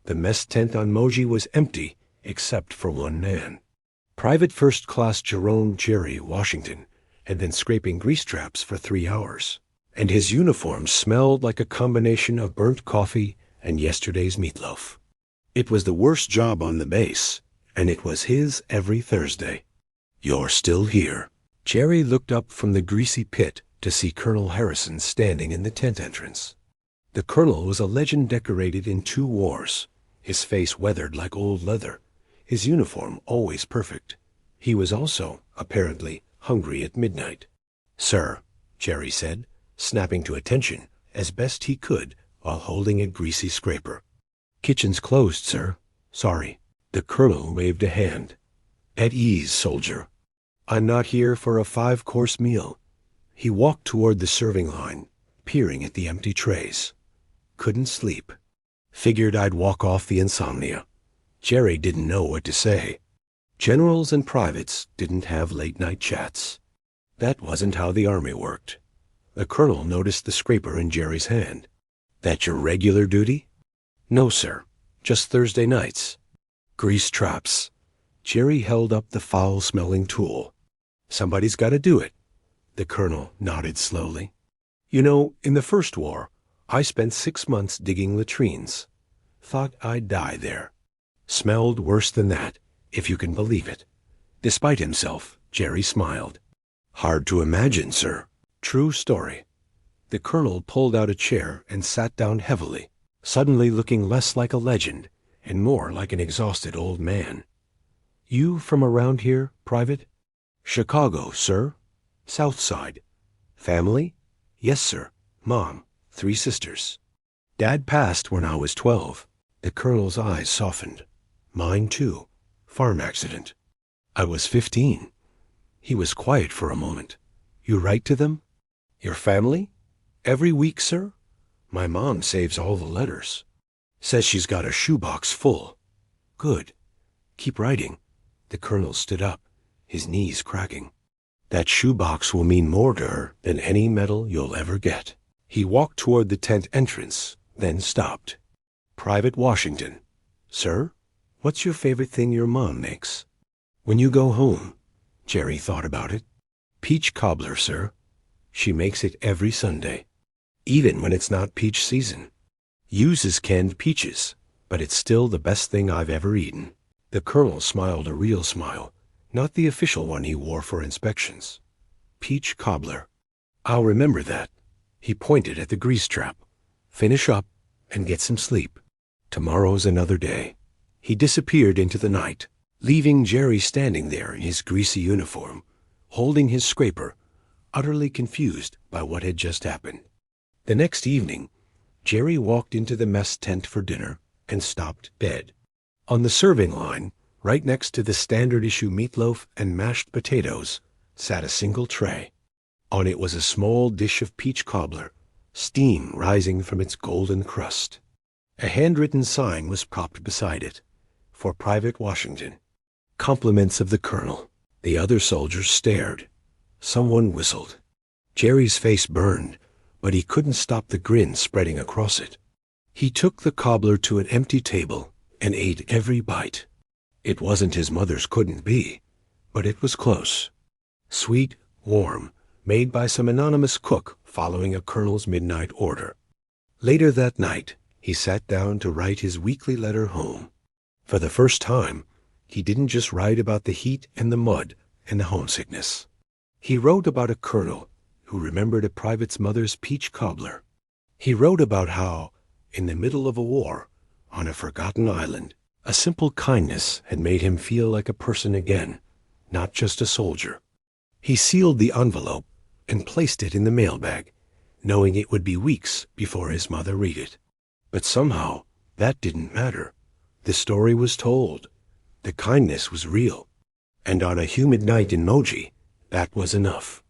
The mess tent on Moji was empty, except for one man. Private First Class Jerome Jerry Washington had been scraping grease traps for 3 hours, and his uniform smelled like a combination of burnt coffee and yesterday's meatloaf. It was the worst job on the base, and it was his every Thursday. "You're still here." Jerry looked up from the greasy pit to see Colonel Harrison standing in the tent entrance. The colonel was a legend decorated in 2 wars, his face weathered like old leather, his uniform always perfect. He was also, apparently, hungry at midnight. "Sir," Jerry said, snapping to attention as best he could while holding a greasy scraper. "Kitchen's closed, sir. Sorry." The colonel waved a hand. "At ease, soldier. I'm not here for a 5-course meal." He walked toward the serving line, peering at the empty trays. Couldn't sleep. Figured I'd walk off the insomnia. Jerry didn't know what to say. Generals and privates didn't have late-night chats. That wasn't how the army worked. The colonel noticed the scraper in Jerry's hand. "That your regular duty?" "No, sir. Just Thursday nights." "Grease traps." Jerry held up the foul-smelling tool. "Somebody's got to do it." The colonel nodded slowly. "You know, in the First War, I spent 6 months digging latrines. Thought I'd die there. Smelled worse than that, if you can believe it." Despite himself, Jerry smiled. "Hard to imagine, sir." "True story." The colonel pulled out a chair and sat down heavily, suddenly looking less like a legend and more like an exhausted old man. "You from around here, Private?" "Chicago, sir. South Side." "Family?" "Yes, sir. Mom, 3 sisters. Dad passed when I was 12. The colonel's eyes softened. "Mine, too. Farm accident. I was 15. He was quiet for a moment. "You write to them?" "Your family?" "Every week, sir. My mom saves all the letters. Says she's got a shoebox full." "Good. Keep writing." The colonel stood up, his knees cracking. "That shoebox will mean more to her than any medal you'll ever get." He walked toward the tent entrance, then stopped. "Private Washington." "Sir? What's your favorite thing your mom makes?" "When you go home." Jerry thought about it. "Peach cobbler, sir. She makes it every Sunday, even when it's not peach season. Uses canned peaches, but it's still the best thing I've ever eaten." The colonel smiled a real smile, not the official one he wore for inspections. "Peach cobbler. I'll remember that." He pointed at the grease trap. "Finish up and get some sleep. Tomorrow's another day." He disappeared into the night, leaving Jerry standing there in his greasy uniform, holding his scraper, utterly confused by what had just happened. The next evening, Jerry walked into the mess tent for dinner and stopped dead. On the serving line, right next to the standard issue meatloaf and mashed potatoes, sat a single tray. On it was a small dish of peach cobbler, steam rising from its golden crust. A handwritten sign was propped beside it, "For Private Washington." Compliments of the colonel. The other soldiers stared. Someone whistled. Jerry's face burned, but he couldn't stop the grin spreading across it. He took the cobbler to an empty table and ate every bite. It wasn't his mother's couldn't be, but it was close. Sweet, warm, made by some anonymous cook following a colonel's midnight order. Later that night, he sat down to write his weekly letter home. For the first time, he didn't just write about the heat and the mud and the homesickness. He wrote about a colonel who remembered a private's mother's peach cobbler. He wrote about how, in the middle of a war, on a forgotten island, a simple kindness had made him feel like a person again, not just a soldier. He sealed the envelope and placed it in the mailbag, knowing it would be weeks before his mother read it. But somehow, that didn't matter. The story was told. The kindness was real. And on a humid night in Moji, that was enough.